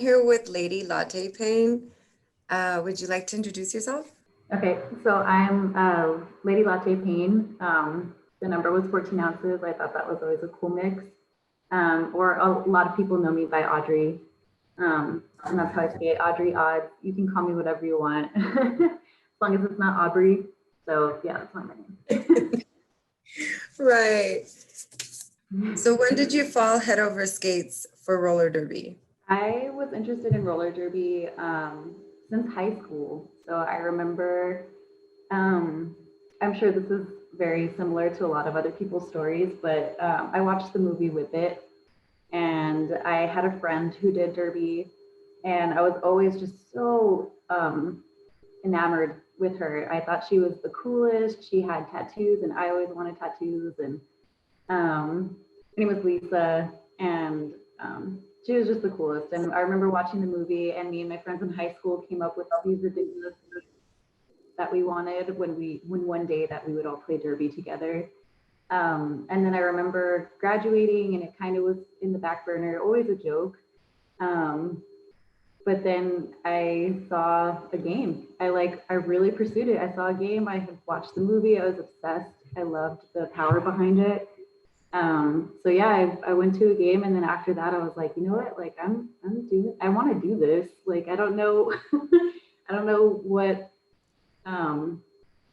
here with Lady Latte Pain. Would you like to introduce yourself? Okay, so I'm Lady Latte Pain. The number was 14 ounces. I thought that was always a cool mix. Or a lot of people know me by Audrey. And that's how I say it, Audrey Odds. You can call me whatever you want, as long as it's not Aubrey. So yeah, that's not my name. Right. So when did you fall head over skates for roller derby? I was interested in roller derby since high school. So I remember, um, I'm sure this is very similar to a lot of other people's stories, but I watched the movie With It, and I had a friend who did derby, and I was always just so enamored with her. I thought she was the coolest. She had tattoos, and I always wanted tattoos. And her name was Lisa, and she was just the coolest. And I remember watching the movie, and me and my friends in high school came up with all these ridiculous that we wanted when one day that we would all play derby together. And then I remember graduating, and it kind of was in the back burner, always a joke. Um, but then I saw a game. I really pursued it. I saw a game. I had watched the movie. I was obsessed. I loved the power behind it. So yeah, I went to a game, and then after that, I was like, you know what? Like I'm doing. I want to do this. Like I don't know, I don't know what. Um,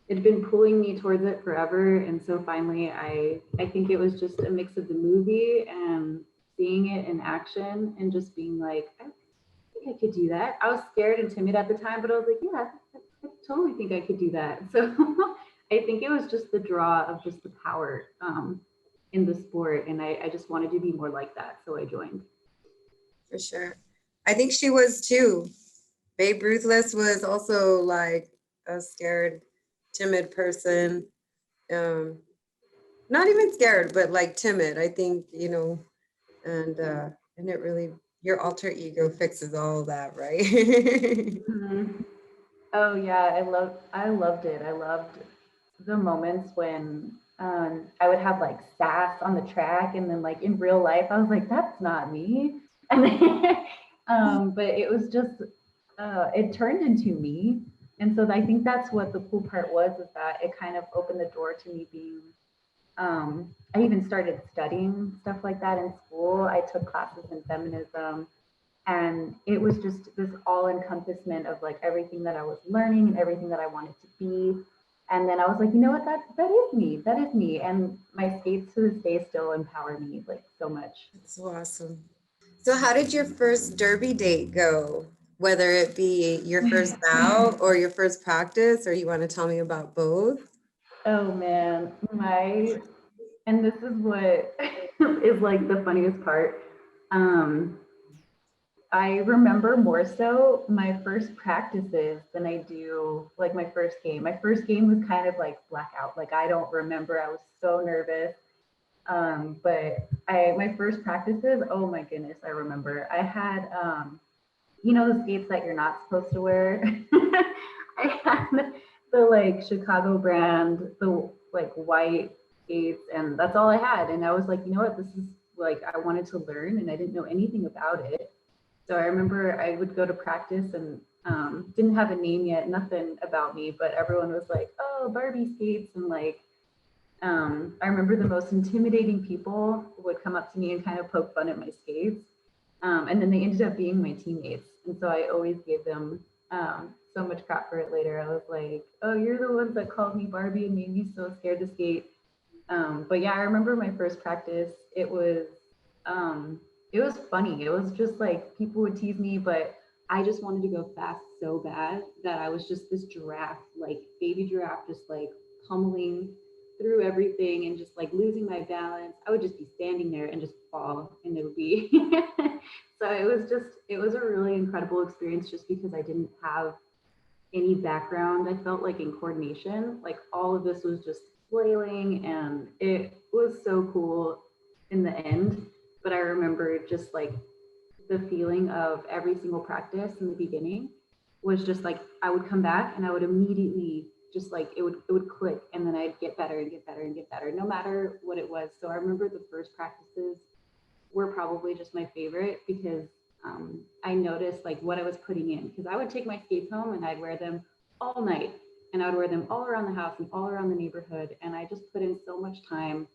It'd been pulling me towards it forever, and so finally, I think it was just a mix of the movie and seeing it in action, and just being like, think I could do that. I was scared and timid at the time, but I was like, yeah, I totally think I could do that. So I think it was just the draw of just the power in the sport. And I just wanted to be more like that. So I joined. For sure. I think she was too. Babe Ruthless was also like a scared, timid person. Um, Not even scared, but like timid. I think, and it really your alter ego fixes all that, right? Mm-hmm. Oh yeah, I loved it. I loved the moments when I would have like sass on the track, and then like in real life, I was like, that's not me. And then, but it was just it turned into me, and so I think that's what the cool part was, is that it kind of opened the door to me being. I even started studying stuff like that in school. I took classes in feminism, and it was just this all encompassment of like everything that I was learning and everything that I wanted to be. And then I was like, you know what, that is me. That is me. And my skates to this day still empower me like so much. That's so awesome. So how did your first derby date go? Whether it be your first bout or your first practice, or you want to tell me about both? Oh man, my and this is what is like the funniest part. Um, I remember more so my first practices than I do like my first game. My first game was kind of like blackout. Like I don't remember. I was so nervous. But I my first practices, oh my goodness, I remember. I had you know the skates that you're not supposed to wear. I had the like Chicago brand, the like white skates, and that's all I had. And I was like, you know what, this is like I wanted to learn, and I didn't know anything about it. So I remember I would go to practice, and didn't have a name yet, nothing about me, but everyone was like, "Oh, Barbie skates," and like I remember the most intimidating people would come up to me and kind of poke fun at my skates, and then they ended up being my teammates, and so I always gave them so much crap for it later. I was like, "Oh, you're the ones that called me Barbie and made me so scared to skate." But yeah, I remember my first practice. Um, it was funny. It was just like people would tease me, but I just wanted to go fast so bad that I was just this giraffe, like baby giraffe, just like pummeling through everything and just like losing my balance. I would just be standing there and just fall, and it would be. So it was a really incredible experience just because I didn't have any background. I felt like in coordination, like all of this was just flailing, and it was so cool in the end. But I remember just like the feeling of every single practice in the beginning was just like I would come back and I would immediately just like it would click, and then I'd get better and get better and get better no matter what it was. So I remember the first practices were probably just my favorite because I noticed like what I was putting in, because I would take my skates home and I'd wear them all night, and I would wear them all around the house and all around the neighborhood. And I just put in so much time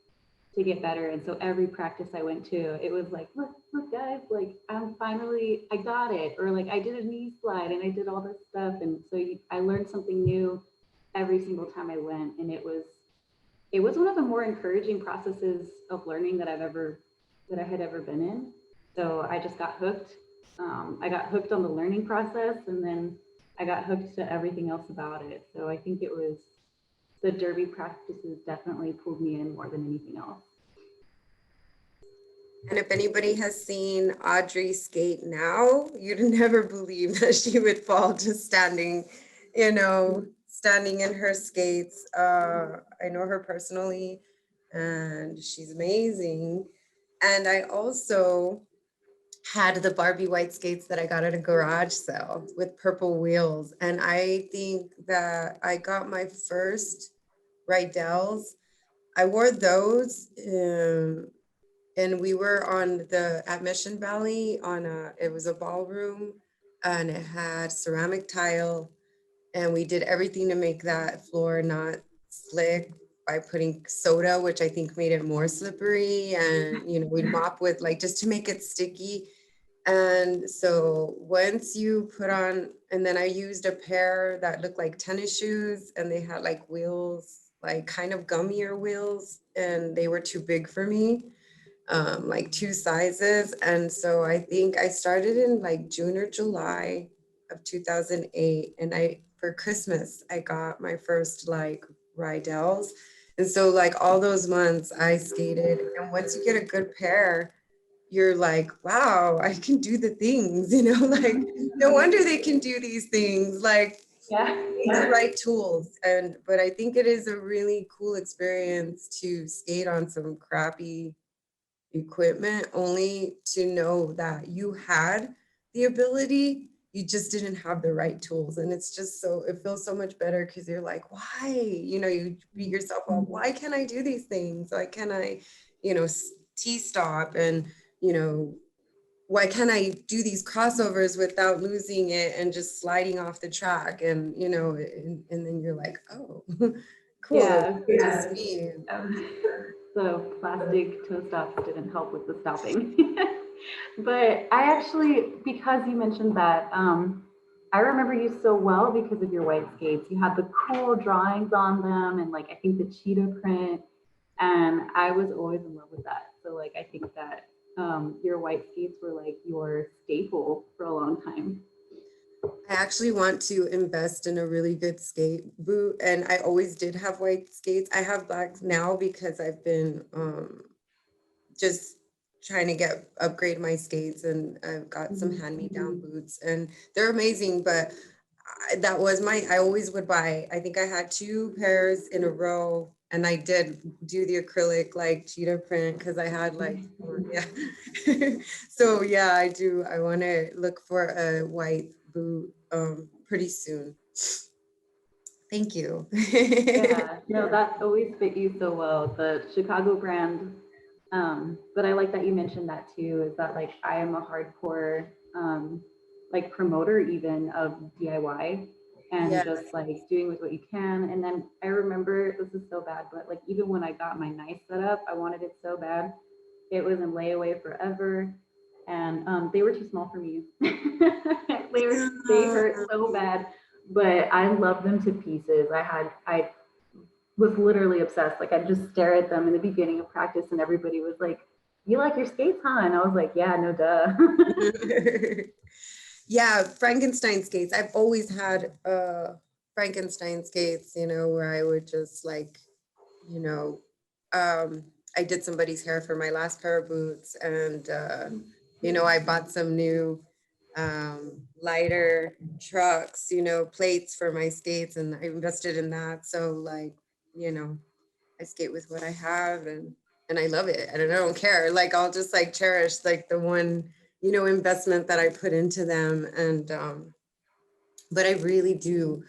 to get better. And so every practice I went to, it was like, look, guys, like I got it. Or like I did a knee slide and I did all this stuff. And so I learned something new every single time I went. And it was one of the more encouraging processes of learning that I had ever been in. So I just got hooked. I got hooked on the learning process, and then I got hooked to everything else about it. So I think it was the derby practices definitely pulled me in more than anything else. And if anybody has seen Audrey skate now, you'd never believe that she would fall just standing, standing in her skates. I know her personally, and she's amazing. And I also had the Barbie white skates that I got at a garage sale with purple wheels. And I think that I got my first Rydell's. I wore those. And we were on at Mission Valley it was a ballroom, and it had ceramic tile, and we did everything to make that floor not slick by putting soda, which I think made it more slippery. And, we'd mop with like, just to make it sticky. And so once you put on, and then I used a pair that looked like tennis shoes, and they had like wheels, like kind of gummier wheels, and they were too big for me, like two sizes. And so I think I started in like June or July of 2008. And for Christmas, I got my first like Rydell's. And so like all those months I skated. And once you get a good pair, you're like, wow, I can do the things, like no wonder they can do these things, like Yeah. the right tools. But I think it is a really cool experience to skate on some crappy equipment, only to know that you had the ability, you just didn't have the right tools. And it's just it feels so much better, because you're like, why, you beat yourself up, why can't I do these things, why can't I, t-stop, and you know why can't I do these crossovers without losing it and just sliding off the track, and then you're like, oh, cool, it Yeah. was just me. The plastic toe stops didn't help with the stopping. But I actually, because you mentioned that, I remember you so well because of your white skates. You had the cool drawings on them and like I think the cheetah print. And I was always in love with that. So like I think that your white skates were like your staple for a long time. I actually want to invest in a really good skate boot, and I always did have white skates. I have black now because I've been just trying to upgrade my skates, and I've got some hand-me-down boots, and they're amazing. But that was I always would buy, I think I had two pairs in a row, and I did do the acrylic like cheetah print because I had like, yeah. So yeah, I want to look for a white boot pretty soon. Thank you. Yeah, no, that always fit you so well. The Chicago brand. But I like that you mentioned that too, is that like I am a hardcore like promoter even of DIY and Yeah. just like doing with what you can. And then I remember, this is so bad, but like even when I got my nice setup, I wanted it so bad. It was in layaway forever. And they were too small for me. They hurt so bad, but I love them to pieces. I was literally obsessed. Like I'd just stare at them in the beginning of practice, and everybody was like, "You like your skates, huh?" And I was like, "Yeah, no duh." Yeah, Frankenstein skates. I've always had Frankenstein skates, where I would just like, you know, I did somebody's hair for my last pair of boots, and I bought some new lighter trucks, plates for my skates, and I invested in that. So like, you know, I skate with what I have, and I love it. And I don't care. Like I'll just like cherish like the one, investment that I put into them. And but I really do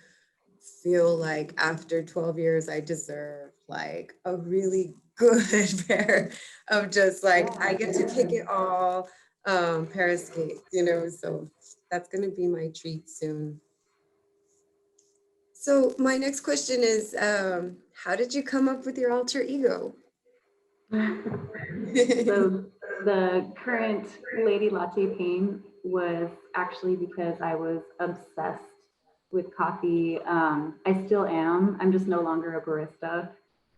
feel like after 12 years I deserve like a really good pair of just like, I Yeah. get to kick it all. Paris skates, you know, so that's gonna be my treat soon. So my next question is, how did you come up with your alter ego? So the current Lady Latte pain was actually because I was obsessed with coffee. I still am. I'm just no longer a barista.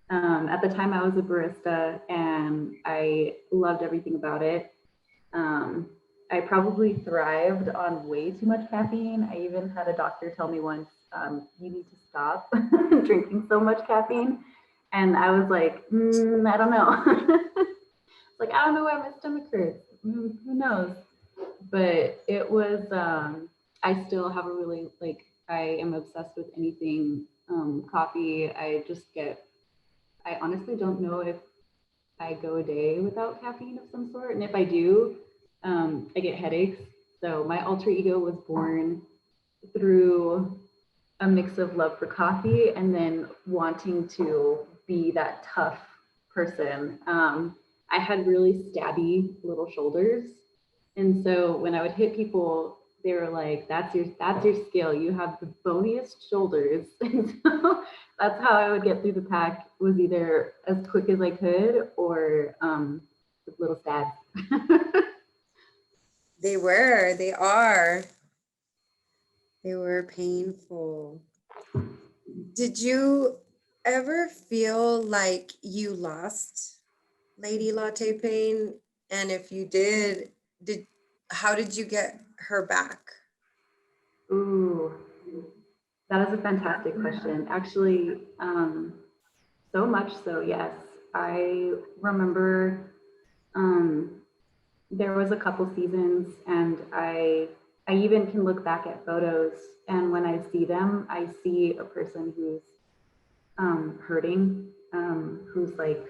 At the time, I was a barista and I loved everything about it. Um, I probably thrived on way too much caffeine. I even had a doctor tell me once, you need to stop drinking so much caffeine. And I was like, I don't know. Like, I don't know why my stomach hurts. Who knows? But it was, I still have a really, like, I am obsessed with anything coffee. I honestly don't know if I go a day without caffeine of some sort. And if I do, I get headaches. So my alter ego was born through a mix of love for coffee and then wanting to be that tough person. I had really stabby little shoulders, and so when I would hit people, they were like, "That's your skill. You have the boniest shoulders." And so that's how I would get through the pack, was either as quick as I could or with little stabs. They are, they were painful. Did you ever feel like you lost Lady Latte Pain? And if you did how did you get her back? Ooh, that is a fantastic question. Actually, so much so, yes. I remember um, there was a couple seasons, and I even can look back at photos, and when I see them, I see a person who's hurting, who's like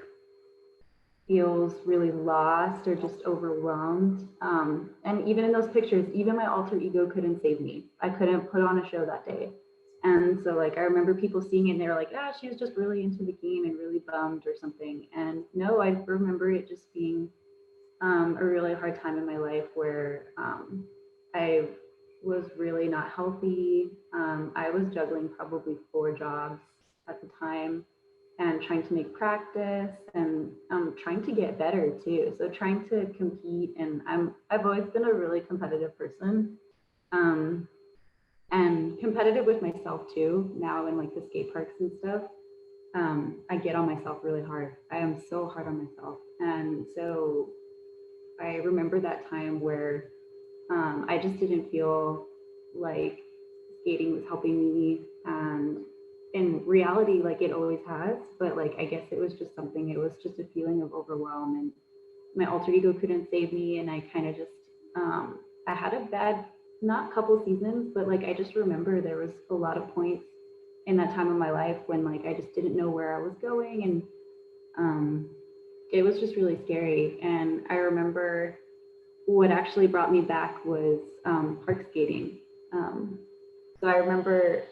feels really lost or just overwhelmed. And even in those pictures, even my alter ego couldn't save me. I couldn't put on a show that day. And so, like, I remember people seeing it and they were like, ah, she was just really into the game and really bummed or something. And no, I remember it just being a really hard time in my life where I was really not healthy. I was juggling probably 4 jobs at the time and trying to make practice and trying to get better too. So trying to compete, and I've always been a really competitive person, um, and competitive with myself too. Now in like the skate parks and stuff, I get on myself really hard. I am so hard on myself, and so I remember that time where I just didn't feel like skating was helping me. And in reality, like it always has, but like I guess it was just something, it was just a feeling of overwhelm. And my alter ego couldn't save me. And I kind of just, I had a bad, not couple seasons, but like I just remember there was a lot of points in that time of my life when like I just didn't know where I was going. And um, it was just really scary. And I remember what actually brought me back was park skating. Um, so I remember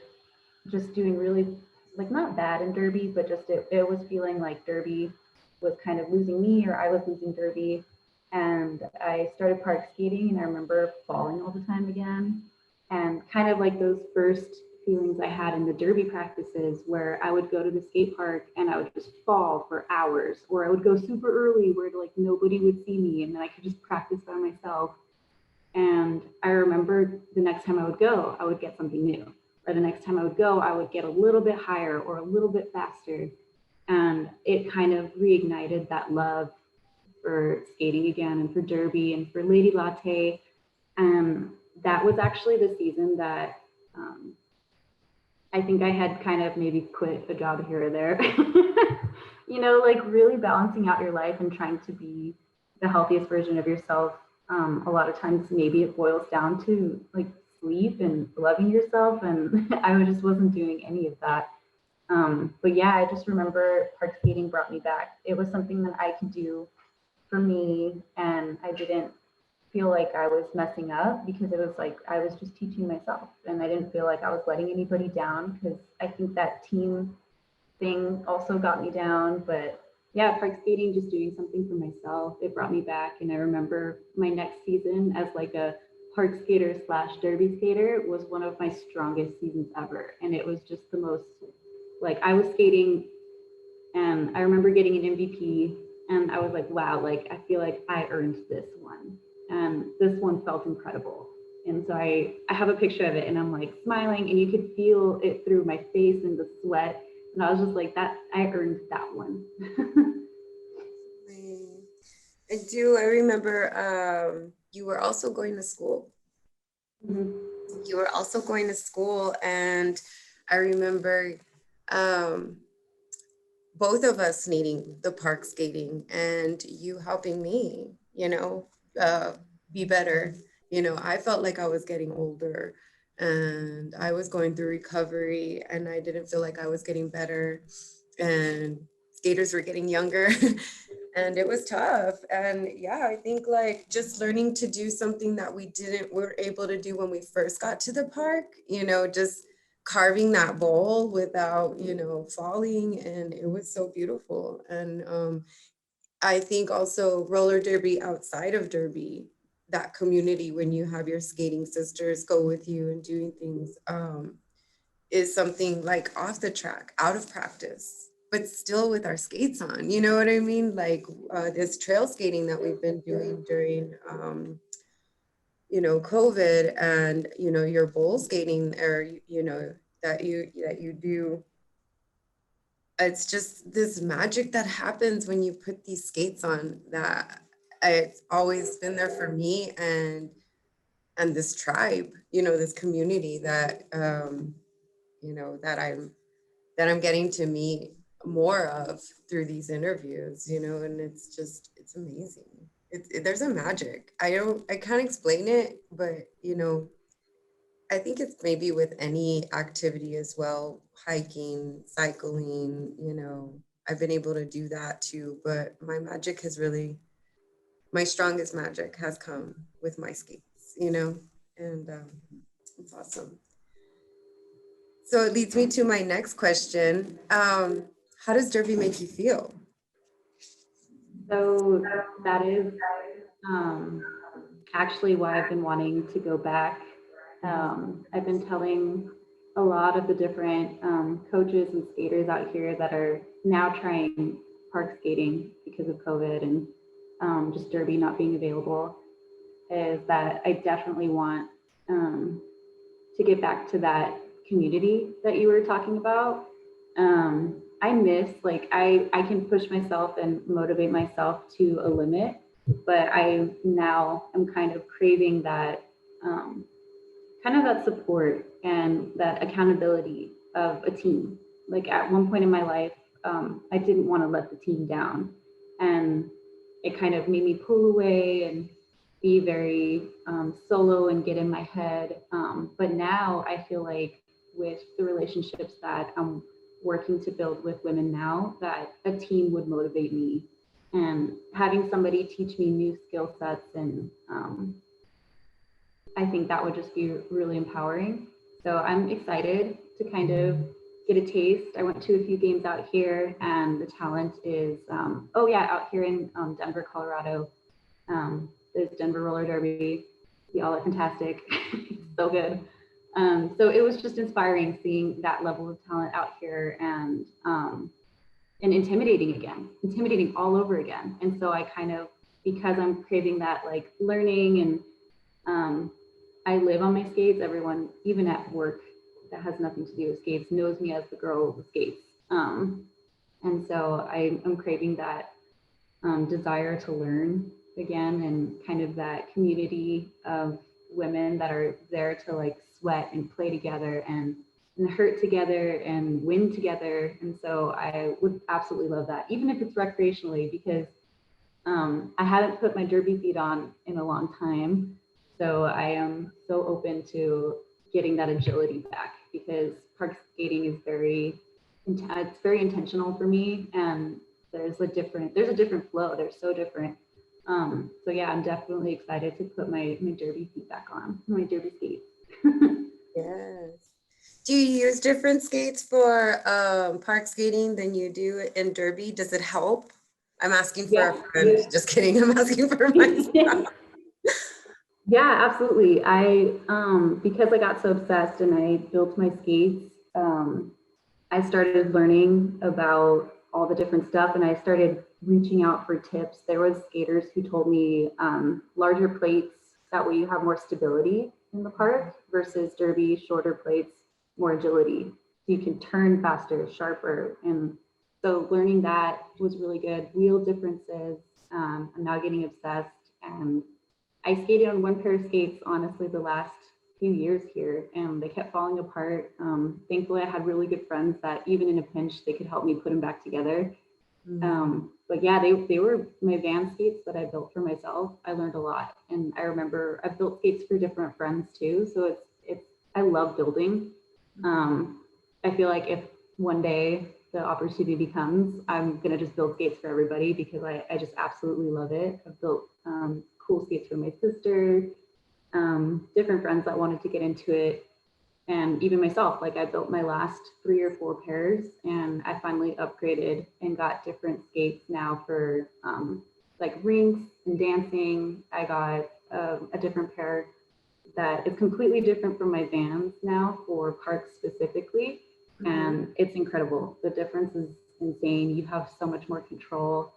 just doing really, like, not bad in derby, but just it was feeling like derby was kind of losing me, or I was losing derby. And I started park skating, and I remember falling all the time again. And kind of like those first feelings I had in the derby practices, where I would go to the skate park and I would just fall for hours, or I would go super early where like nobody would see me and then I could just practice by myself. And I remember the next time I would go, I would get something new. Or the next time I would go, I would get a little bit higher or a little bit faster. And it kind of reignited that love for skating again, and for derby and for Lady Latte. And that was actually the season that um, I think I had kind of maybe quit a job here or there. Like really balancing out your life and trying to be the healthiest version of yourself. A lot of times, maybe it boils down to like sleep and loving yourself. And I just wasn't doing any of that. But yeah, I just remember park skating brought me back. It was something that I could do for me, and I didn't feel like I was messing up, because it was like I was just teaching myself, and I didn't feel like I was letting anybody down, because I think that team thing also got me down. But yeah, park skating, just doing something for myself. It brought me back. And I remember my next season as like a park skater slash derby skater was one of my strongest seasons ever. And it was just the most, like, I was skating and I remember getting an MVP and I was like, wow, like, I feel like I earned this one. And this one felt incredible. And so I have a picture of it and I'm like smiling and you could feel it through my face and the sweat. And I was just like, that, I earned that one. I do. I remember you were also going to school. Mhm. You were also going to school, and I remember um, both of us needing the park skating and you helping me, uh, be better. I felt like I was getting older and I was going through recovery and I didn't feel like I was getting better. And skaters were getting younger and it was tough. And yeah, I think like just learning to do something that we're able to do when we first got to the park, just carving that bowl without, falling. And it was so beautiful. And I think also roller derby outside of derby, that community when you have your skating sisters go with you and doing things, is something like off the track, out of practice, but still with our skates on. You know what I mean? Like this trail skating that we've been doing during, COVID, and your bowl skating, or that you do. It's just this magic that happens when you put these skates on. That it's always been there for me, and this tribe, this community that that I'm getting to meet more of through these interviews, and it's amazing. There's a magic. I can't explain it, but I think it's maybe with any activity as well, hiking, cycling, I've been able to do that too, but my strongest magic has come with my skates, and it's awesome. So it leads me to my next question. How does Derby make you feel? So that is um, actually why I've been wanting to go back. I've been telling a lot of the different coaches and skaters out here that are now trying park skating because of COVID and just derby not being available, is that I definitely want um, to get back to that community that you were talking about. I miss, like, I can push myself and motivate myself to a limit, but I now am kind of craving that, um, kind of that support and that accountability of a team. Like at one point in my life, I didn't want to let the team down, and it kind of made me pull away and be very solo and get in my head. But now I feel like with the relationships that I'm working to build with women now, that a team would motivate me, and having somebody teach me new skill sets and I think that would just be really empowering. So I'm excited to kind of get a taste. I went to a few games out here, and the talent is, oh yeah, out here in Denver, Colorado. There's Denver Roller Derby. Y'all are fantastic. So good. So it was just inspiring seeing that level of talent out here, and intimidating again, intimidating all over again. And so I kind of, because I'm craving that like learning and um, I live on my skates. Everyone, even at work, that has nothing to do with skates, knows me as the girl with skates. And so I'm craving that desire to learn again, and kind of that community of women that are there to like sweat and play together and hurt together and win together. And so I would absolutely love that, even if it's recreationally, because I haven't put my derby feet on in a long time. So I am so open to getting that agility back, because park skating is it's very intentional for me, and there's a different flow. They're so different. So yeah, I'm definitely excited to put my derby feet back on, my derby skates. Yes. Do you use different skates for park skating than you do in derby? Does it help? I'm asking for a Yeah. friend. Just kidding. I'm asking for myself. Yeah, absolutely. Because I got so obsessed and I built my skates, I started learning about all the different stuff and I started reaching out for tips. There was skaters who told me larger plates, that way you have more stability in the park versus derby, shorter plates, more agility. So you can turn faster, sharper. And so learning that was really good. Wheel differences, I'm now getting obsessed. And I skated on one pair of skates, honestly, the last few years here, and they kept falling apart. Thankfully, I had really good friends that even in a pinch, they could help me put them back together. But yeah, they were my van skates that I built for myself. I learned a lot, and I remember I've built skates for different friends too. So it's I love building. I feel like if one day the opportunity comes, I'm gonna just build skates for everybody because I just absolutely love it. I've built cool skates for my sister, different friends that wanted to get into it, and even myself. Like I built my last 3 or 4 pairs, and I finally upgraded and got different skates now for like rinks and dancing. I got a different pair that is completely different from my Vans now for parks specifically. And it's incredible. The difference is insane. You have so much more control.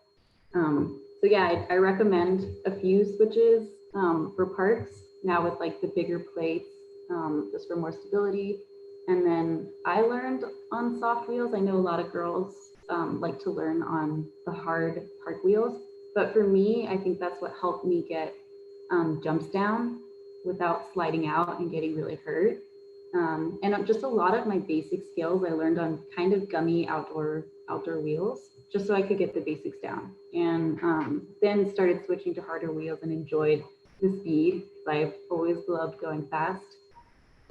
So yeah, I recommend a few switches for parks now with like the bigger plates, just for more stability. And then I learned on soft wheels. I know a lot of girls like to learn on the hard park wheels, but for me, I think that's what helped me get jumps down without sliding out and getting really hurt. And just a lot of my basic skills I learned on kind of gummy outdoor wheels, just so I could get the basics down. And then started switching to harder wheels and enjoyed the speed. I've always loved going fast.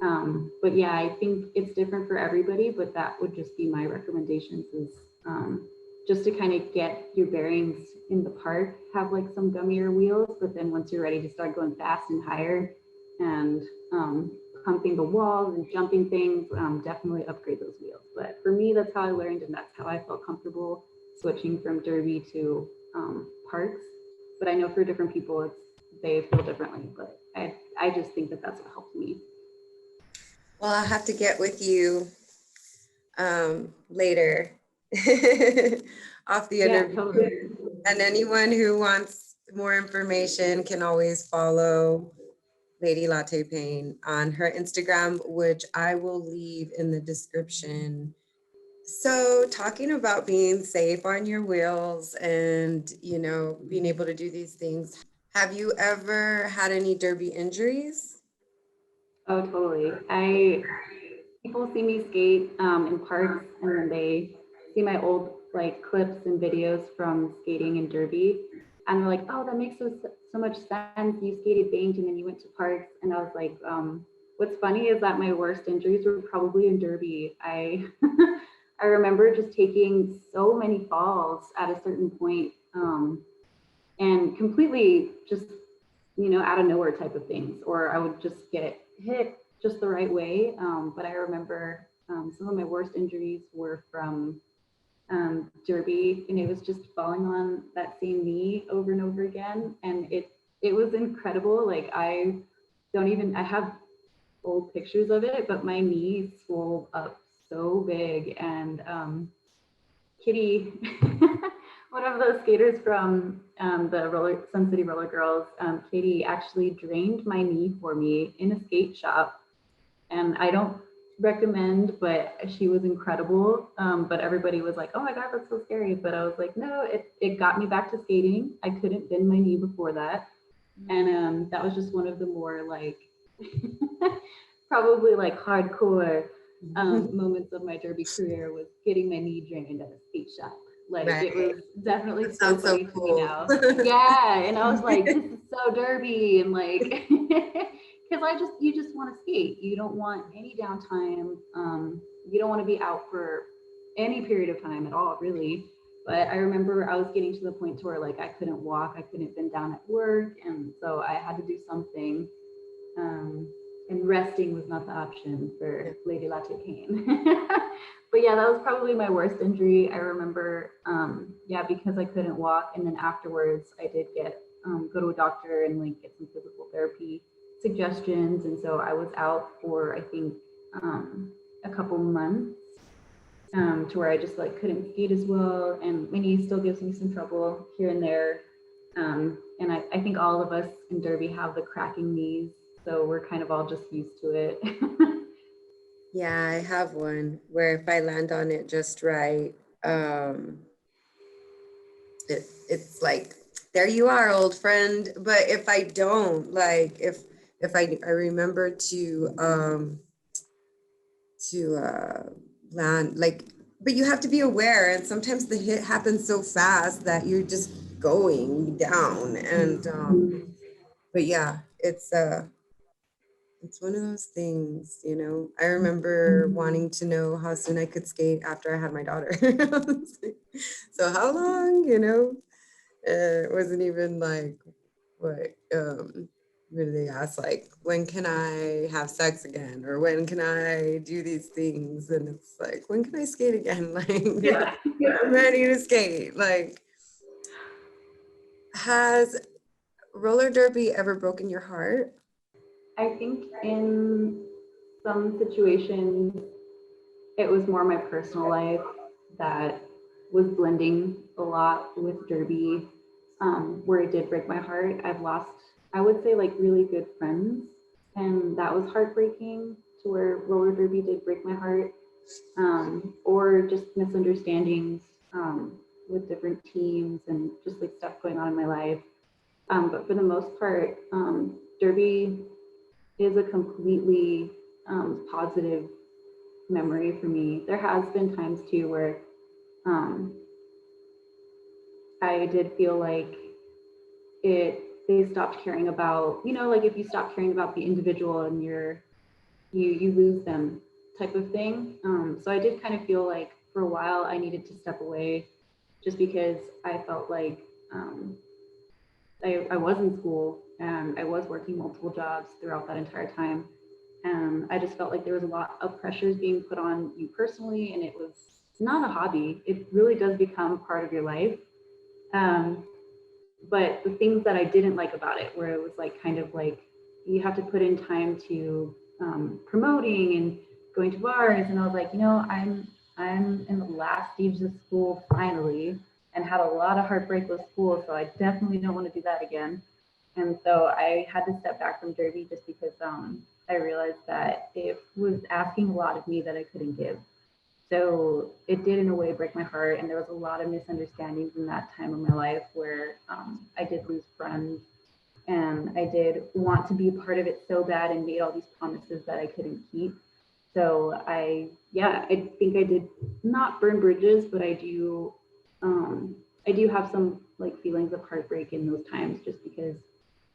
But yeah, I think it's different for everybody, but that would just be my recommendations is just to kind of get your bearings in the park, have like some gummier wheels, but then once you're ready to start going fast and higher and pumping the walls and jumping things, definitely upgrade those wheels. But for me, that's how I learned and that's how I felt comfortable switching from derby to parks. But I know for different people, they feel differently, but I just think that that's what helped me. Well, I'll have to get with you later off the Yeah, interview. totally. And anyone who wants more information can always follow Lady Latte Pain on her Instagram, which I will leave in the description. So, talking about being safe on your wheels and, being able to do these things, have you ever had any derby injuries? Oh, totally. I People see me skate in parks, and then they see my old like clips and videos from skating in derby, and they're like, "Oh, that makes so much sense. You skated banked, and then you went to parks." And I was like, "What's funny is that my worst injuries were probably in derby. I I remember just taking so many falls at a certain point, and completely just out of nowhere type of things, or I would just get hit just the right way. But I remember some of my worst injuries were from derby, and it was just falling on that same knee over and over again, and it was incredible. Like I have old pictures of it, but my knee swelled up so big, and Kitty, one of those skaters from the Sun City Roller Girls, Katie actually drained my knee for me in a skate shop. And I don't recommend, but she was incredible. But everybody was like, "Oh my God, that's so scary." But I was like, no, it got me back to skating. I couldn't bend my knee before that. And that was just one of the more like, probably like hardcore moments of my derby career was getting my knee drained at a skate shop. Like it Right. was definitely That so sounds so funny to me cool. now. Yeah, and I was like, this is so derby, and like, because you just want to skate. You don't want any downtime. You don't want to be out for any period of time at all, really. But I remember I was getting to the point to where like I couldn't walk, I couldn't bend down at work, and so I had to do something. Um, and resting was not the option Yeah. for Lady Latte Kane. But yeah, that was probably my worst injury. I remember, yeah, because I couldn't walk, and then afterwards I did get go to a doctor and like get some physical therapy suggestions, and so I was out for I think a couple months to where I just like couldn't skate as well, and my knee still gives me some trouble here and there. And I think all of us in Derby have the cracking knees, so we're kind of all just used to it. Yeah, I have one where if I land on it just right, um, it's like, there you are, old friend. But if I don't, like if I remember to land, like, but you have to be aware, and sometimes the hit happens so fast that you're just going down. And but yeah, it's one of those things, you know. I remember wanting to know how soon I could skate after I had my daughter. So how long, you know? It wasn't even like what do they ask? Like, when can I have sex again? Or when can I do these things? And it's like, when can I skate again? Like, Yeah. I'm ready to skate. Like, has roller derby ever broken your heart? I think in some situations, it was more my personal life that was blending a lot with Derby, where it did break my heart. I've lost, I would say, like really good friends, and that was heartbreaking to where roller derby did break my heart, or just misunderstandings with different teams and just like stuff going on in my life. But for the most part, derby is a completely positive memory for me. There has been times too where um, I did feel like it they stopped caring about, you know, like if you stop caring about the individual and you lose them type of thing. So I did kind of feel like for a while I needed to step away just because I felt like I was in school and I was working multiple jobs throughout that entire time. And I just felt like there was a lot of pressures being put on you personally, and it was not a hobby. It really does become part of your life. Um, but the things that I didn't like about it, where it was like kind of like you have to put in time to promoting and going to bars, and I was like, you know, I'm in the last stages of school finally, and had a lot of heartbreak with school, so I definitely don't want to do that again. And so I had to step back from Derby just because I realized that it was asking a lot of me that I couldn't give. So it did, in a way, break my heart. And there was a lot of misunderstandings in that time of my life where I did lose friends, and I did want to be a part of it so bad and made all these promises that I couldn't keep. So yeah, I think I did not burn bridges, but um, I do have some like feelings of heartbreak in those times, just because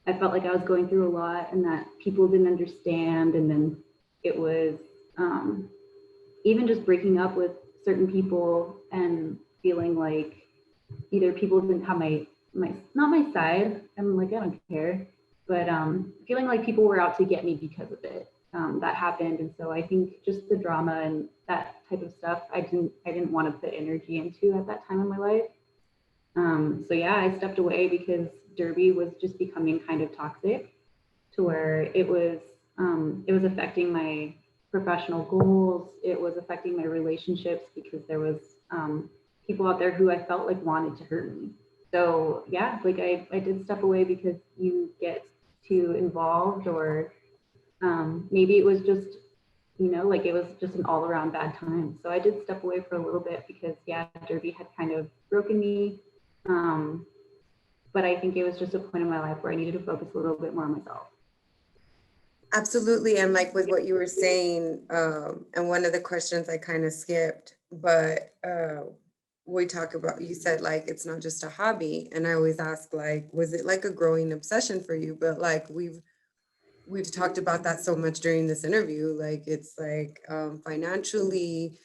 I felt like I was going through a lot and that people didn't understand. And then it was even just breaking up with certain people and feeling like either people didn't have my not my side. I'm like, I don't care, but feeling like people were out to get me because of it. That happened, and so I think just the drama and that type of stuff, I didn't want to put energy into at that time in my life. So yeah, I stepped away because Derby was just becoming kind of toxic, to where it was affecting my professional goals. It was affecting my relationships because there was people out there who I felt like wanted to hurt me. So yeah, like I did step away because you get too involved, or maybe it was just, you know, like it was just an all around bad time. So I did step away for a little bit because yeah, Derby had kind of broken me. Um, but I think it was just a point in my life where I needed to focus a little bit more on myself. Absolutely. And like with what you were saying, and one of the questions I kind of skipped, but we talk about, you said like it's not just a hobby. And I always ask, like, was it like a growing obsession for you? But like we've talked about that so much during this interview. Like it's like financially,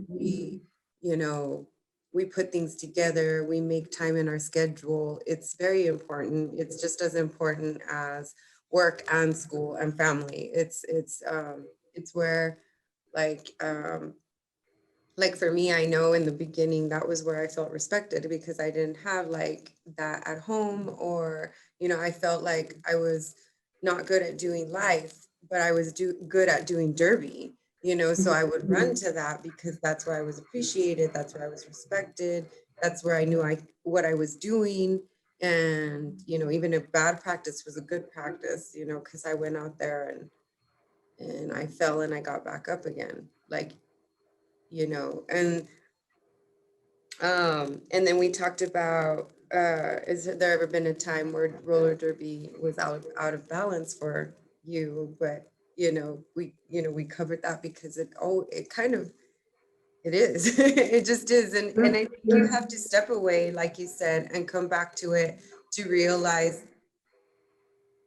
we, you know, we put things together, we make time in our schedule. It's very important. It's just as important as work and school and family. It's where like like for me, I know in the beginning that was where I felt respected because I didn't have like that at home, or I felt like I was not good at doing life, but I was good at doing derby. So I would run to that because that's where I was appreciated, that's where I was respected, that's where I knew what I was doing. And even if bad practice was a good practice, because I went out there and I fell and I got back up again, like, and then we talked about, is there ever been a time where roller derby was out of balance for you? But we covered that because it kind of, it is. It just is. And I think you have to step away, like you said, and come back to it to realize,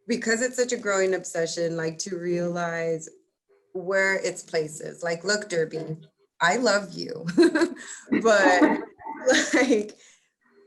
because it's such a growing obsession, like to realize where its place is. Like, look, Derby, I love you, but like,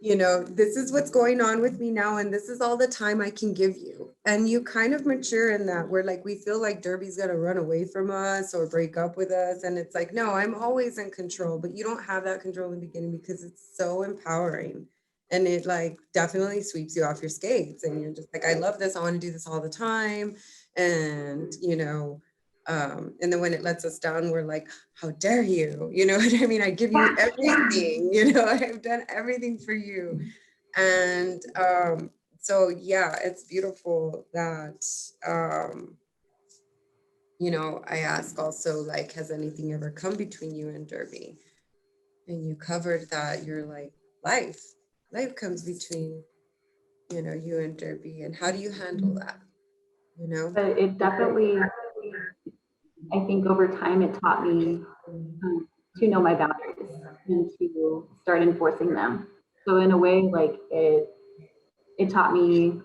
this is what's going on with me now, and this is all the time I can give you. And you kind of mature in that, where like we feel like Derby's gonna run away from us or break up with us. And it's like, no, I'm always in control, but you don't have that control in the beginning because it's so empowering. And it like definitely sweeps you off your skates. And you're just like, I love this. I want to do this all the time. And and then when it lets us down, we're like, how dare you? You know what I mean? I give you everything, I've done everything for you. And so yeah, it's beautiful that I ask also, like, has anything ever come between you and Derby? And you covered that you're like, life comes between, you and Derby. And how do you handle that? But it definitely, I think over time, it taught me to know my boundaries and to start enforcing them. So in a way, like it taught me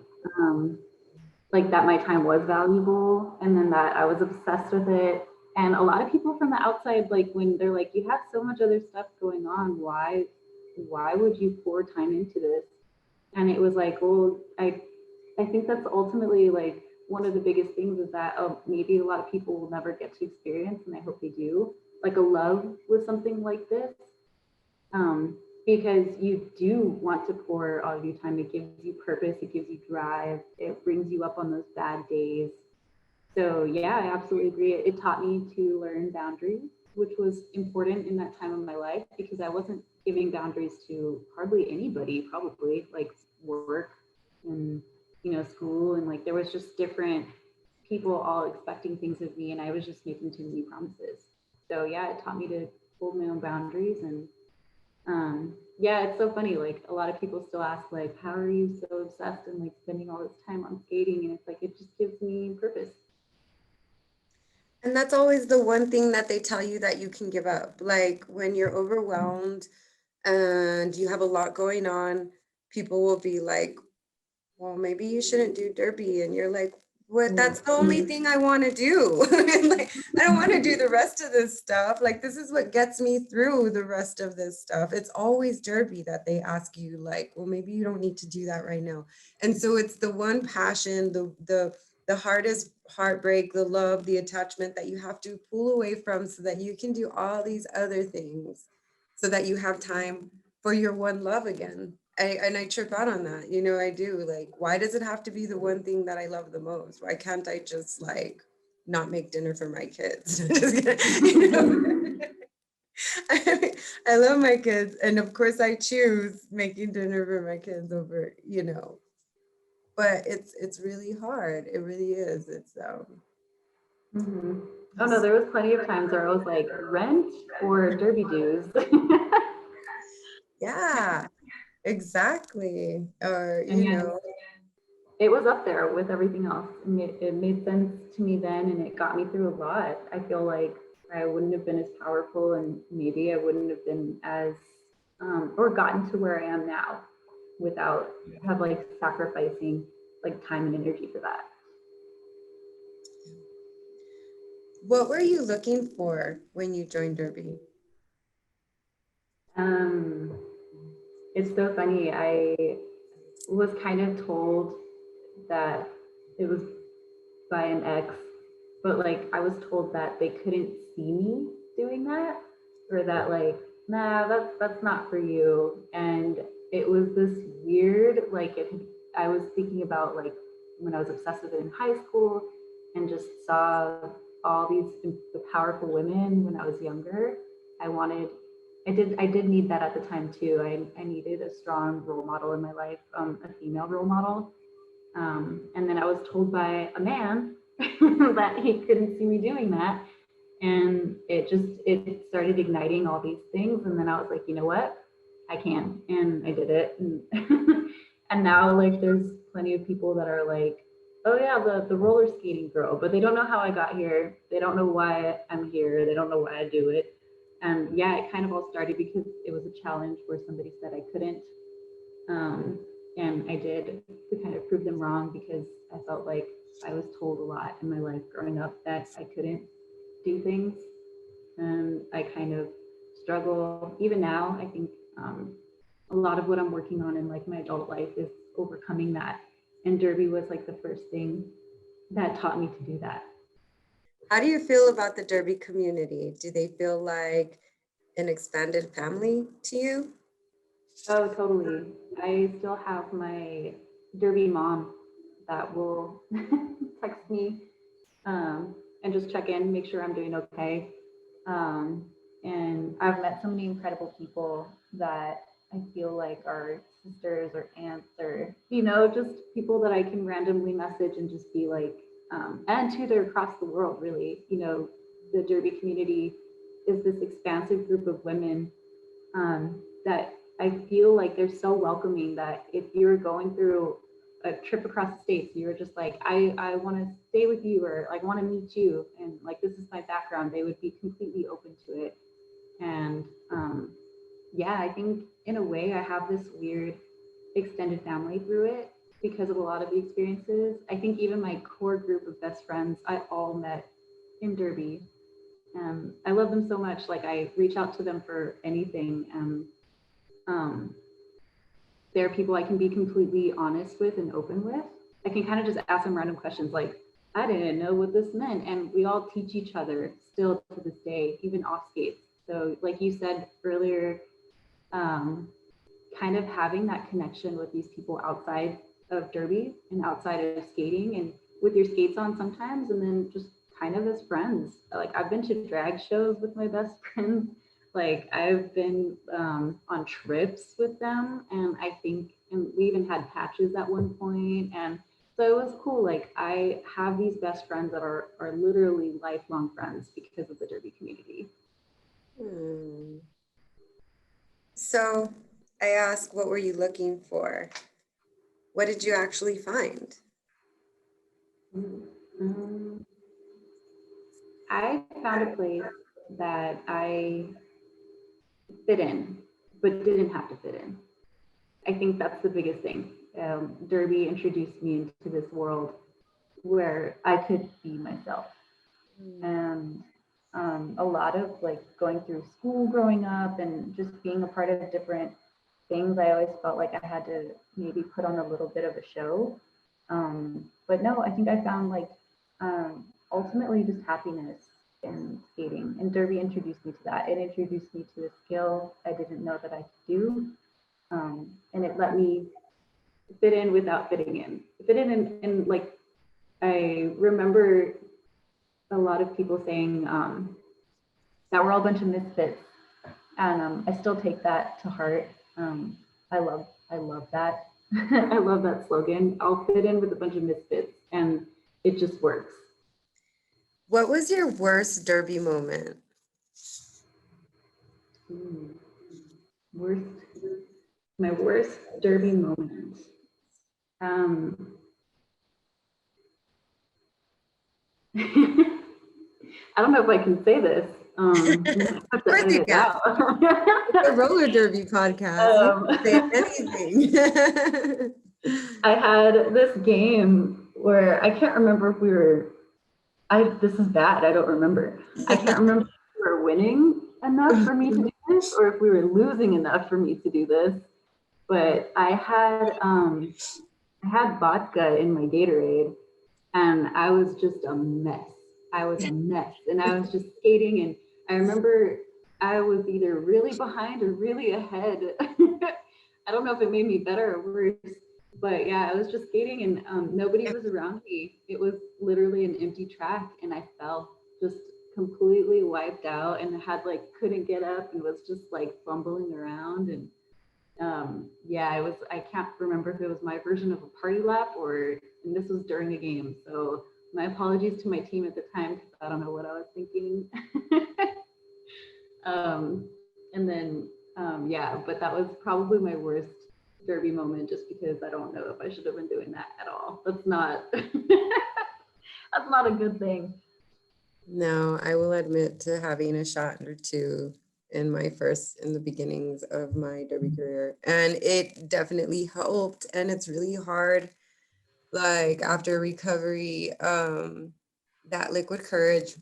like that my time was valuable, and then that I was obsessed with it. And a lot of people from the outside, like when they're like, you have so much other stuff going on, why would you pour time into this? And it was like, well, I think that's ultimately like one of the biggest things is that maybe a lot of people will never get to experience, and I hope they do, like a love with something like this, because you do want to pour all of your time. It gives you purpose, it gives you drive, it brings you up on those bad days. So yeah, I absolutely agree. It taught me to learn boundaries, which was important in that time of my life because I wasn't giving boundaries to hardly anybody, probably like work and school, and like there was just different people all expecting things of me, and I was just making too many promises. So yeah, it taught me to hold my own boundaries. And yeah, it's so funny. Like a lot of people still ask, like, how are you so obsessed and like spending all this time on skating? And it's like it just gives me purpose. And that's always the one thing that they tell you that you can give up. Like when you're overwhelmed and you have a lot going on, people will be like, well, maybe you shouldn't do derby. And you're like, what? That's the only thing I want to do. Like, I don't want to do the rest of this stuff. Like, this is what gets me through the rest of this stuff. It's always derby that they ask you, like, well, maybe you don't need to do that right now. And so it's the one passion, the hardest heartbreak, the love, the attachment that you have to pull away from so that you can do all these other things so that you have time for your one love again. And I trip out on that, I do. Like, why does it have to be the one thing that I love the most? Why can't I just like not make dinner for my kids? Just I love my kids, and of course I choose making dinner for my kids over, but it's really hard. It really is. Mm-hmm. Oh no, there was plenty of times where I was like, rent or derby dues. Yeah, exactly. Or, And yeah, it was up there with everything else. It made sense to me then, and it got me through a lot. I feel like I wouldn't have been as powerful, and maybe I wouldn't have been as or gotten to where I am now without have like sacrificing like time and energy for that. what were you looking for when you joined Derby? Um, it's so funny. I was kind of told that it was by an ex, but like I was told that they couldn't see me doing that, or that like, nah, that's not for you. And it was this weird, like I was thinking about like when I was obsessed with it in high school and just saw all these powerful women when I was younger. I wanted, I did need that at the time too. I needed a strong role model in my life, a female role model. And then I was told by a man that he couldn't see me doing that. And it started igniting all these things. And then I was like, you know what? I can. And I did it. And, and now like there's plenty of people that are like, oh yeah, the roller skating girl, but they don't know how I got here. They don't know why I'm here. They don't know why I do it. And yeah, it kind of all started because it was a challenge where somebody said I couldn't. Um, and I did to kind of prove them wrong because I felt like I was told a lot in my life growing up that I couldn't do things. And I kind of struggle, even now, I think a lot of what I'm working on in like my adult life is overcoming that. And Derby was like the first thing that taught me to do that. How do you feel about the Derby community? Do they feel like an expanded family to you? Oh, totally. I still have my Derby mom that will text me and just check in, make sure I'm doing okay. Um, and I've met so many incredible people that I feel like are sisters or aunts or, you know, just people that I can randomly message and just be like, and too, they're across the world, really. You know, the Derby community is this expansive group of women that I feel like they're so welcoming that if you're going through a trip across the states, you're just like, I want to stay with you or like want to meet you. And like, this is my background. They would be completely open to it. And yeah, I think in a way I have this weird extended family through it because of a lot of the experiences. I think even my core group of best friends, I all met in Derby. I love them so much. Like I reach out to them for anything. Um, they're people I can be completely honest with and open with. I can kind of just ask them random questions like, I didn't know what this meant. And we all teach each other still to this day, even off skates. So, like you said earlier, um, kind of having that connection with these people outside of Derby and outside of skating and with your skates on sometimes, and then just kind of as friends. Like I've been to drag shows with my best friends. Like I've been on trips with them, and I think, and we even had patches at one point, and so it was cool. Like I have these best friends that are literally lifelong friends because of the Derby community. Hmm. So I asked, what were you looking for? What did you actually find? Um, I found a place that I fit in, but didn't have to fit in. I think that's the biggest thing. Derby introduced me into this world where I could be myself. And a lot of like going through school growing up and just being a part of different things, I always felt like I had to maybe put on a little bit of a show. But no, I think I found like ultimately just happiness in skating. And Derby introduced me to that. It introduced me to a skill I didn't know that I could do. And it let me fit in without fitting in. Fit in and like I remember a lot of people saying that we're all a bunch of misfits, and I still take that to heart. I love that. I love that slogan. I'll fit in with a bunch of misfits, and it just works. What was your worst Derby moment? Ooh, worst, my worst Derby moment. Um, I don't know if I can say this. You might have Of to course edit you it can. out. The roller derby podcast. You um, can say anything. I had this game where I can't remember if we were. This is bad. I don't remember. I can't remember if we were winning enough for me to do this or if we were losing enough for me to do this. But I had vodka in my Gatorade, and I was just a mess. I was a mess, and I was just skating. And I remember I was either really behind or really ahead. I don't know if it made me better or worse, but yeah, I was just skating, and nobody was around me. It was literally an empty track, and I fell just completely wiped out, and had like couldn't get up, and was just like fumbling around. And yeah, it was, I can't remember if it was my version of a party lap, or, and this was during a game. So my apologies to my team at the time, because I don't know what I was thinking. um, and then, yeah, but that was probably my worst derby moment, just because I don't know if I should have been doing that at all. That's not, that's not a good thing. No, I will admit to having a shot or two in the beginnings of my derby career. And it definitely helped. And it's really hard, like after recovery, that liquid courage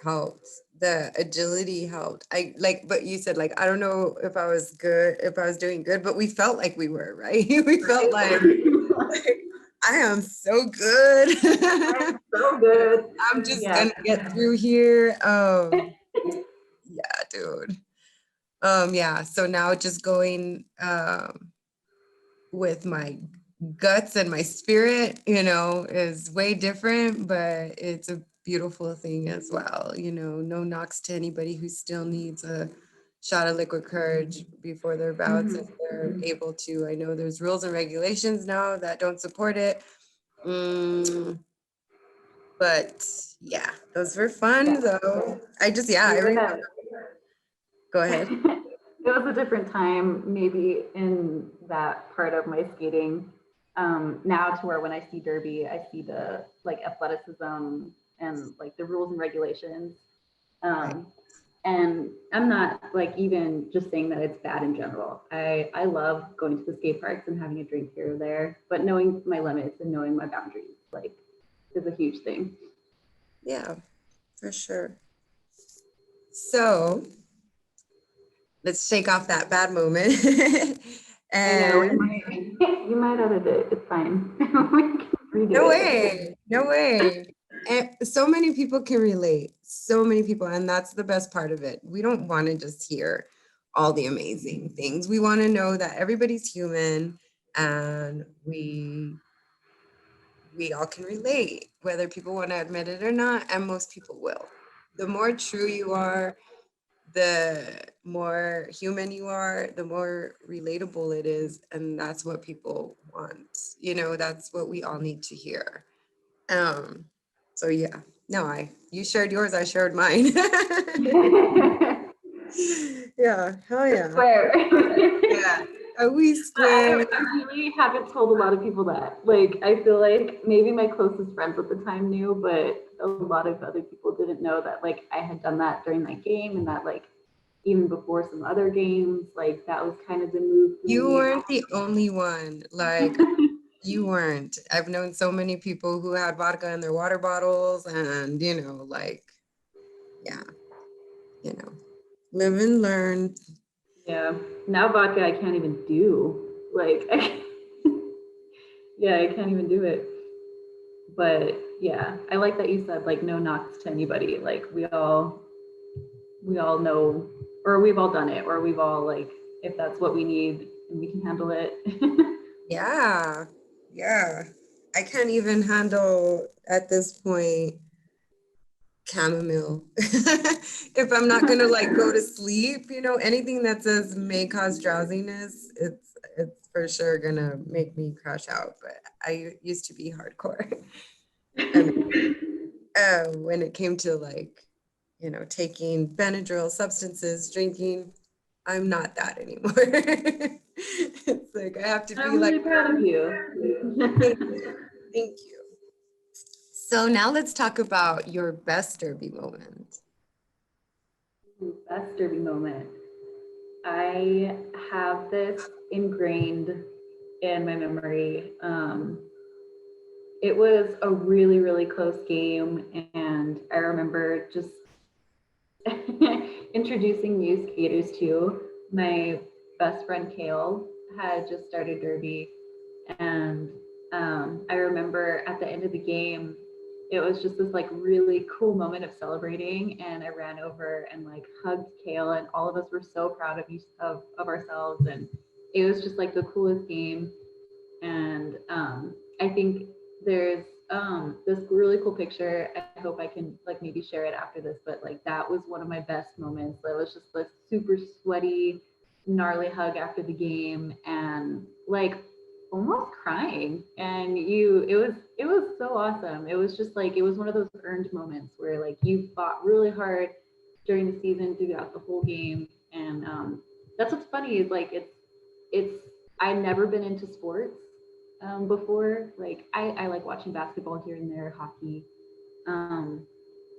helped. The agility helped. I like, but you said like, I don't know if I was good, if I was doing good, but we felt like we were, right? We felt like I am so good. I'm so good. I'm just Yeah. gonna get through here. Yeah, dude. Yeah. So now just going with my guts and my spirit, is way different, but it's a beautiful thing as well. No knocks to anybody who still needs a shot of liquid courage before their bouts if they're able to. I know there's rules and regulations now that don't support it. But yeah, those were fun though. I Even remember. at Go ahead. it was a different time, maybe in that part of my skating. Now to where when I see derby, I see the like athleticism and like the rules and regulations. Right. Um, and I'm not like even just saying that it's bad in general. I love going to the skate parks and having a drink here or there, but knowing my limits and knowing my boundaries like is a huge thing. Yeah, for sure. So let's shake off that bad moment. I know we And might you might edit it. It's fine. We can redo no it. way, no way. And so many people can relate, so many people. And that's the best part of it. We don't want to just hear all the amazing things. We want to know that everybody's human and we all can relate, whether people want to admit it or not, and most people will. The more true you are, the more human you are, the more relatable it is. And that's what people want. That's what we all need to hear. Um, so yeah, no, you shared yours, I shared mine. Yeah, hell We're yeah. square. Yeah. Are we square? I really haven't told a lot of people that. Like, I feel like maybe my closest friends at the time knew, but a lot of other people didn't know that, like, I had done that during that game, and that, like, even before some other games, like, that was kind of the move for You me. weren't the only one. Like, you weren't. I've known so many people who had vodka in their water bottles and, like, yeah, you know, live and learn. Yeah. Now vodka, I can't even do. Like, yeah, I can't even do it. But yeah, I like that you said like no knocks to anybody. Like we all know, or we've all done it, or we've all like, if that's what we need and we can handle it. Yeah, yeah. I can't even handle at this point chamomile. If I'm not gonna like go to sleep, anything that says may cause drowsiness, it's for sure gonna make me crash out. But I used to be hardcore. And when it came to like, taking Benadryl substances, drinking, I'm not that anymore. It's like I have to be I'm like, really proud of you. thank you. Thank you. So now let's talk about your best derby moment. Best derby moment. I have this ingrained in my memory. It was a really, really close game, and I remember just introducing new skaters to my best friend Kale had just started derby, and I remember at the end of the game it was just this like really cool moment of celebrating. And I ran over and like hugged Kale, and all of us were so proud of of ourselves. And it was just like the coolest game. And I think there's this really cool picture. I hope I can like maybe share it after this, but like that was one of my best moments. It was just like super sweaty, gnarly hug after the game, and like almost crying. And it was so awesome. It was just like it was one of those earned moments where like you fought really hard during the season throughout the whole game. And that's what's funny is like it's I've never been into sports before. Like I like watching basketball here and there, hockey, um,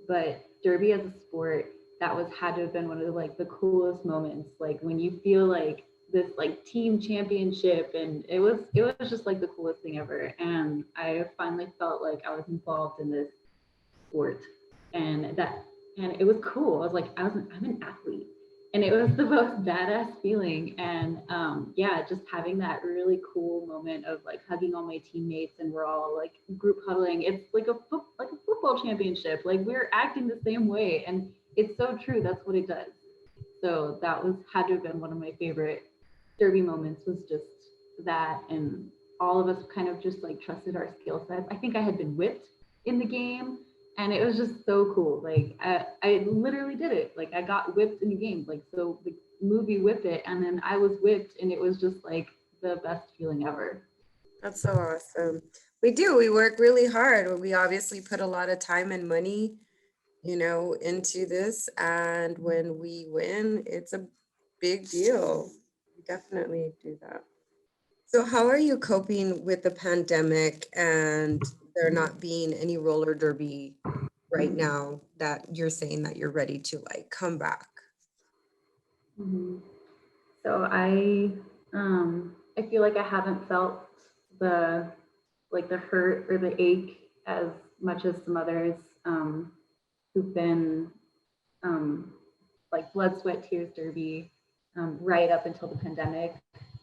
but derby as a sport, that was had to have been one of the like the coolest moments. Like when you feel like this like team championship, and it was just like the coolest thing ever. And I finally felt like I was involved in this sport, and that and it was cool. I was like, I'm an athlete, and it was the most badass feeling. And yeah, just having that really cool moment of like hugging all my teammates, and we're all like group huddling. It's like like a football championship. Like we're acting the same way, and it's so true. That's what it does. So that was had to have been one of my favorite derby moments. Was just that, and all of us kind of just like trusted our skill sets. I think I had been whipped in the game, and it was just so cool. Like I literally did it. Like I got whipped in the game. Like so the movie Whip It, and then I was whipped, and it was just like the best feeling ever. That's so awesome. We do. We work really hard. We obviously put a lot of time and money, into this. And when we win, it's a big deal. We definitely do that. So, how are you coping with the pandemic and there not being any roller derby right now that you're saying that you're ready to like come back? Mm-hmm. So I feel like I haven't felt the like the hurt or the ache as much as some others um, who've been um, like blood, sweat, tears derby right up until the pandemic.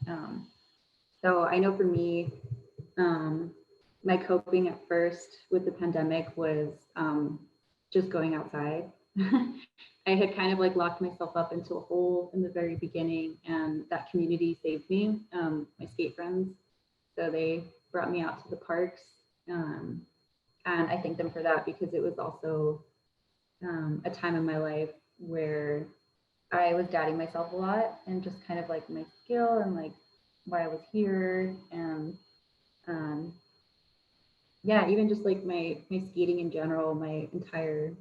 Um, so I know for me, um, my coping at first with the pandemic was just going outside. I had kind of like locked myself up into a hole in the very beginning, and that community saved me. My skate friends, so they brought me out to the parks, um, and I thank them for that because it was also a time in my life where I was doubting myself a lot and just kind of like my skill and like why I was here. And um, yeah, even just like my skating in general, my entire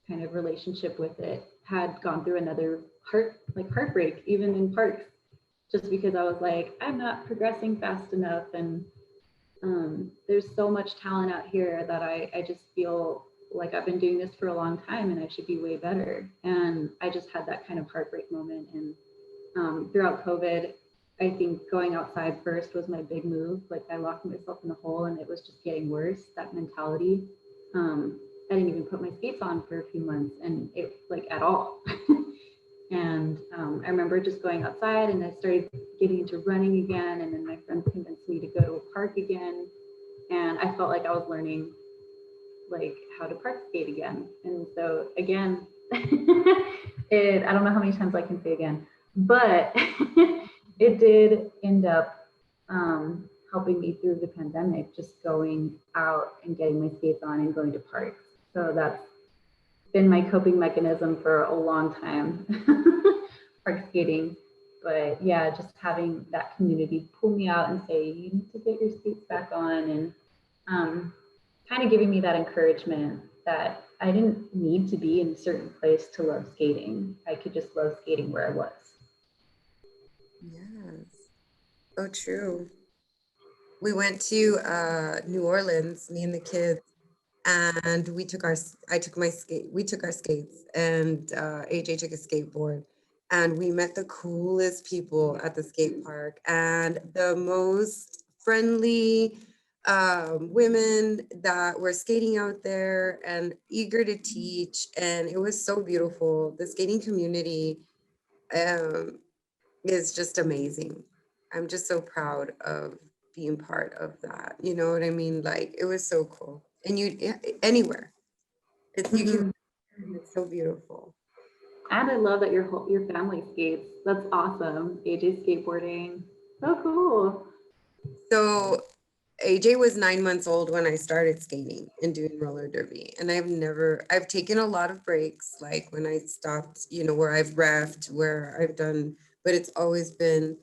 kind of relationship with it had gone through another heartbreak, even in parks, just because I was like, I'm not progressing fast enough. And there's so much talent out here that I just feel like I've been doing this for a long time and I should be way better. And I just had that kind of heartbreak moment. And throughout COVID, I think going outside first was my big move. Like I locked myself in a hole and it was just getting worse, that mentality. I didn't even put my skates on for a few months, and it like at all. And I remember just going outside and I started getting into running again. And then my friends convinced me to go to a park again. And I felt like I was learning like how to park skate again. And so again, I don't know how many times I can say again, but it did end up helping me through the pandemic, just going out and getting my skates on and going to parks. So that's been my coping mechanism for a long time, park skating. But yeah, just having that community pull me out and say, you need to get your skates back on, and um, kind of giving me that encouragement that I didn't need to be in a certain place to love skating. I could just love skating where I was. Yes. Oh, true. We went to New Orleans, me and the kids, and I took my skate, we took our skates, and AJ took a skateboard, and we met the coolest people at the skate park and the most friendly women that were skating out there and eager to teach. And it was so beautiful. The skating community um, is just amazing. I'm just so proud of being part of that. You know what I mean? Like, it was so cool. and anywhere. You can, Mhm. it's so beautiful. And I love that your family skates. That's awesome. AJ skateboarding. So cool. So AJ was 9 months old when I started skating and doing roller derby. And I've taken a lot of breaks, like when I stopped, where I've reffed, where I've done, but it's always been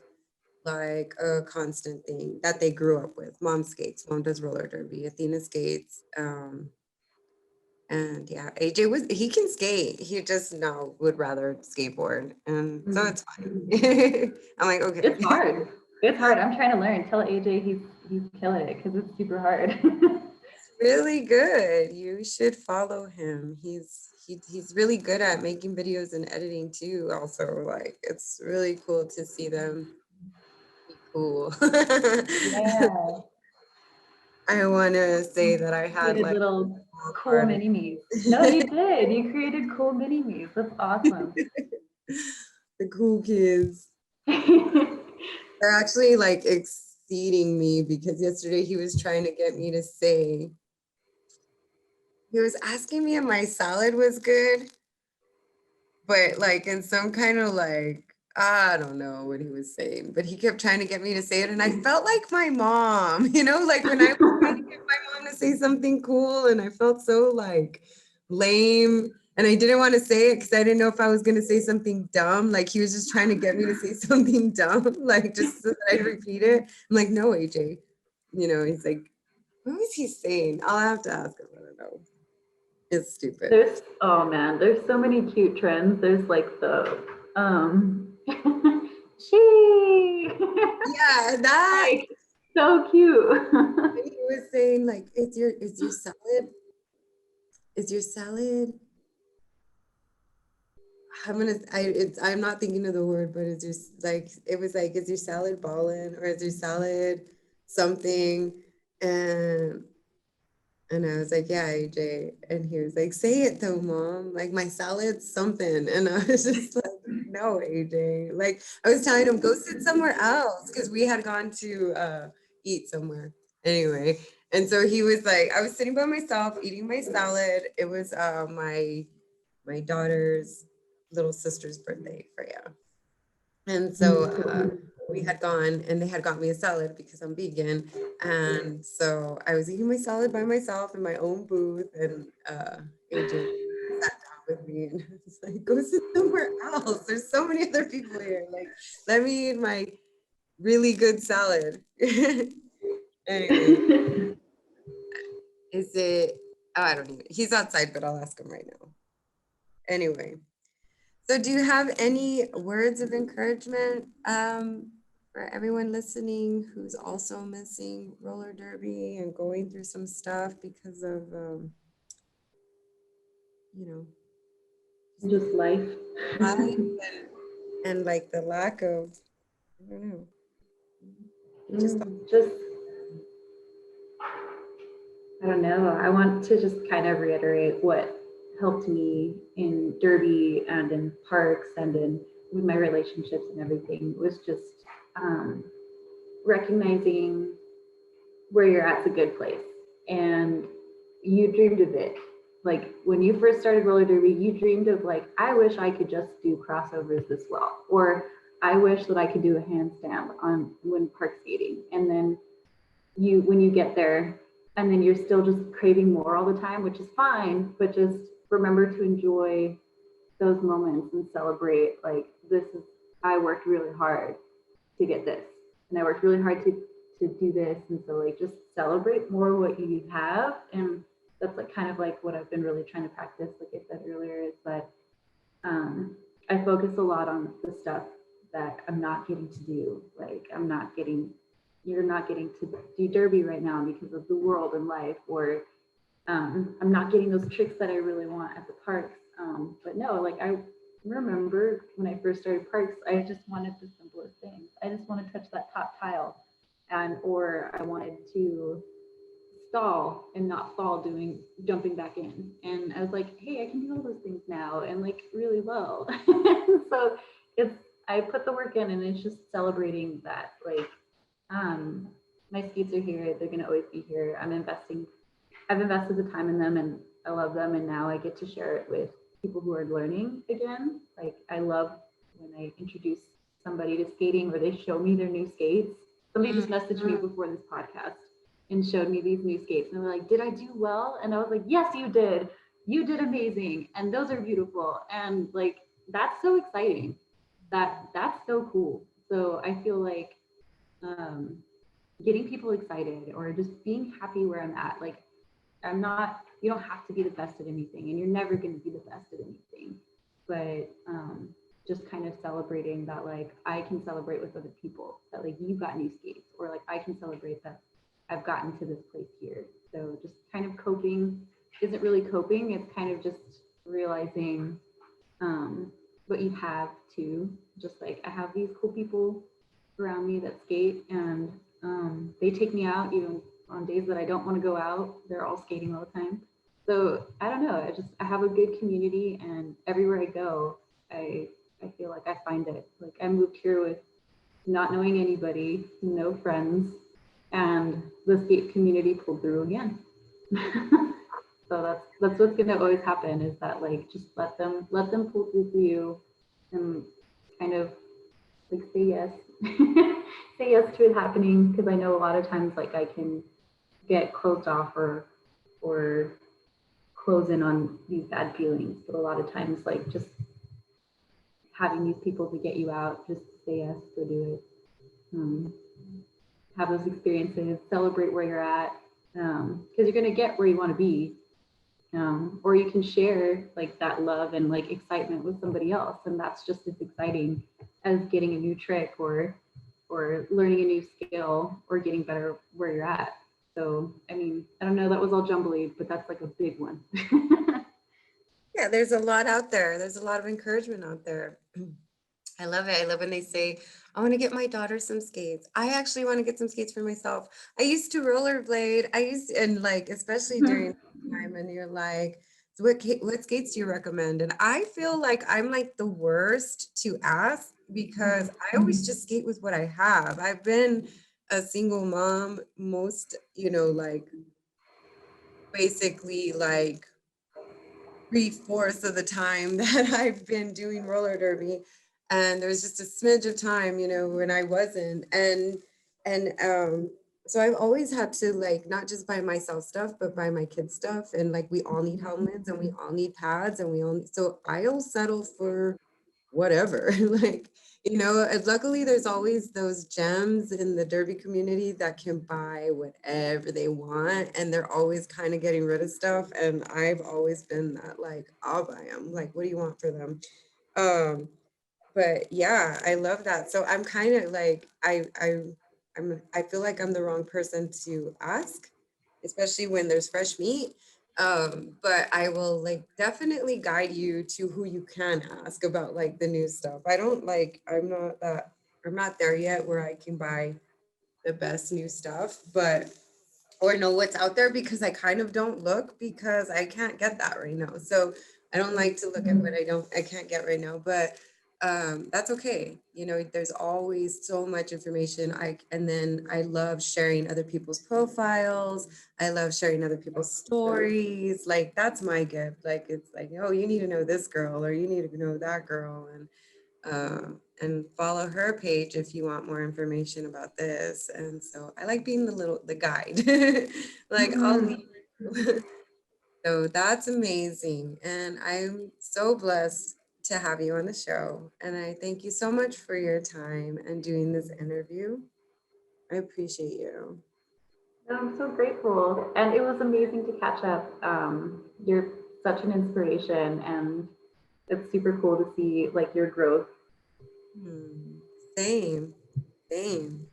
like a constant thing that they grew up with. Mom skates, mom does roller derby, Athena skates. And yeah, AJ he can skate. He just no would rather skateboard. And so Mhm. it's fine. I'm like, It's okay. hard. It's hard. I'm trying to learn. Tell AJ he's killing it because it's super hard. Really good. You should follow him. He's really good at making videos and editing too. Also, like it's really cool to see them be cool. Yeah. I want to say that I had Created like little cool part of mini me's. No, you did. You created cool mini me's. That's awesome. the cool kids. They're actually like exceeding me because yesterday he was trying to get me to say, he was asking me if my salad was good, but like in some kind of like, I don't know what he was saying, but he kept trying to get me to say it. And I felt like my mom, like when I was trying to get my mom to say something cool and I felt so like lame. And I didn't want to say it because I didn't know if I was going to say something dumb. Like he was just trying to get me to say something dumb, like just so that I'd repeat it. I'm like, no, AJ. He's like, what was he saying? I'll have to ask him. I don't know. It's stupid. There's oh man, there's so many cute trends. There's like the she Yeah, that. like so cute. And he was saying like, is your salad? I'm not thinking of the word, but it's just like it was like, is your salad ballin' or is your salad something? And and I was like, yeah, AJ. And he was like, say it though, mom. Like my salad's something. And I was just like, no, AJ. Like I was telling him, go sit somewhere else because we had gone to eat somewhere. Anyway. And so he was like, I was sitting by myself eating my salad. It was my daughter's little sister's birthday, Freya. And so we had gone and they had got me a salad because I'm vegan. And so I was eating my salad by myself in my own booth and AJ sat down with me and I was like, go sit somewhere else. There's so many other people here. Like, let me eat my really good salad. Anyway, is it, oh, I don't even, he's outside, but I'll ask him right now. Anyway. So do you have any words of encouragement for everyone listening who's also missing roller derby and going through some stuff because of, you know, Just life. life and like the lack of, I don't know, you just thought, Just I don't know. I want to just kind of reiterate what helped me in Derby and in parks and in with my relationships and everything was just um, recognizing where you're at's a good place and you dreamed of it. Like when you first started roller derby, you dreamed of like, I wish I could just do crossovers this well, or I wish that I could do a handstand on when park skating. And then when you get there and then you're still just craving more all the time, which is fine, but just remember to enjoy those moments and celebrate like this is I worked really hard to get this and I worked really hard to do this. And so like just celebrate more what you have. And that's like kind of like what I've been really trying to practice, like I said earlier, is that I focus a lot on the stuff that I'm not getting to do. Like you're not getting to do derby right now because of the world and life, or I'm not getting those tricks that I really want at the parks. But no, like I remember when I first started parks, I just wanted the simplest things. I just want to touch that top tile, or I wanted to stall and not fall doing jumping back in. And I was like, hey, I can do all those things now and like really well. So it's I put the work in and it's just celebrating that like um my skates are here, they're gonna always be here. I'm investing I've invested the time in them and I love them. And now I get to share it with people who are learning again. Like I love when I introduce somebody to skating or they show me their new skates. Somebody just messaged me before this podcast and showed me these new skates. And they were like, did I do well? And I was like, yes, you did. You did amazing. And those are beautiful. And like, that's so exciting. That's so cool. So I feel like um, getting people excited or just being happy where I'm at. Like I'm not, you don't have to be the best at anything and you're never going to be the best at anything. But just kind of celebrating that, like, I can celebrate with other people that, like, you got new skates, or like, I can celebrate that I've gotten to this place here. So just kind of coping isn't really coping, it's kind of just realizing what you have too. Just like, I have these cool people around me that skate and they take me out even on days that I don't want to go out. They're all skating all the time. So I don't know. I have a good community, and everywhere I go, I I feel like I find it. Like I moved here with not knowing anybody, no friends, and the skate community pulled through again. So that's what's gonna always happen, is that like just let them pull through for you and kind of like say yes. Say yes to it happening, because I know a lot of times like I can get closed off or close in on these bad feelings, but a lot of times like just having these people to get you out, just say yes, go do it. Have those experiences, celebrate where you're at, because you're gonna get where you want to be, or you can share like that love and like excitement with somebody else, and that's just as exciting as getting a new trick or learning a new skill or getting better where you're at. So I mean, I don't know, that was all jumbly, but that's like a big one. Yeah, there's a lot out there. There's a lot of encouragement out there. I love it. I love when they say, I want to get my daughter some skates. I actually want to get some skates for myself. I used to rollerblade. And like, especially during time, and you're like, so what skates do you recommend? And I feel like I'm like the worst to ask because I always just skate with what I have. I've been a single mom most, like basically like 3/4 of the time that I've been doing roller derby. And there was just a smidge of time, when I wasn't. And so I've always had to like not just buy myself stuff, but buy my kids stuff. And like we all need helmets and we all need pads and so I'll settle for whatever. Like, and luckily there's always those gems in the derby community that can buy whatever they want, and they're always kind of getting rid of stuff. And I've always been that, like, I'll buy them. Like, what do you want for them? Um, but yeah, I love that. So I'm kind of like, I feel like I'm the wrong person to ask, especially when there's fresh meat. But I will like definitely guide you to who you can ask about like the new stuff. I'm not there yet where I can buy the best new stuff, but or know what's out there, because I kind of don't look because I can't get that right now. So I don't like to look at what I can't get right now, but that's okay. There's always so much information. And then I love sharing other people's profiles. I love sharing other people's stories. Like that's my gift. Like it's like, oh, you need to know this girl or you need to know that girl. And follow her page if you want more information about this. And so I like being the guide. Like I'll lead you. So that's amazing. And I'm so blessed to have you on the show. And I thank you so much for your time and doing this interview. I appreciate you. I'm so grateful, and it was amazing to catch up. You're such an inspiration, and it's super cool to see like your growth. Hmm. Same, same.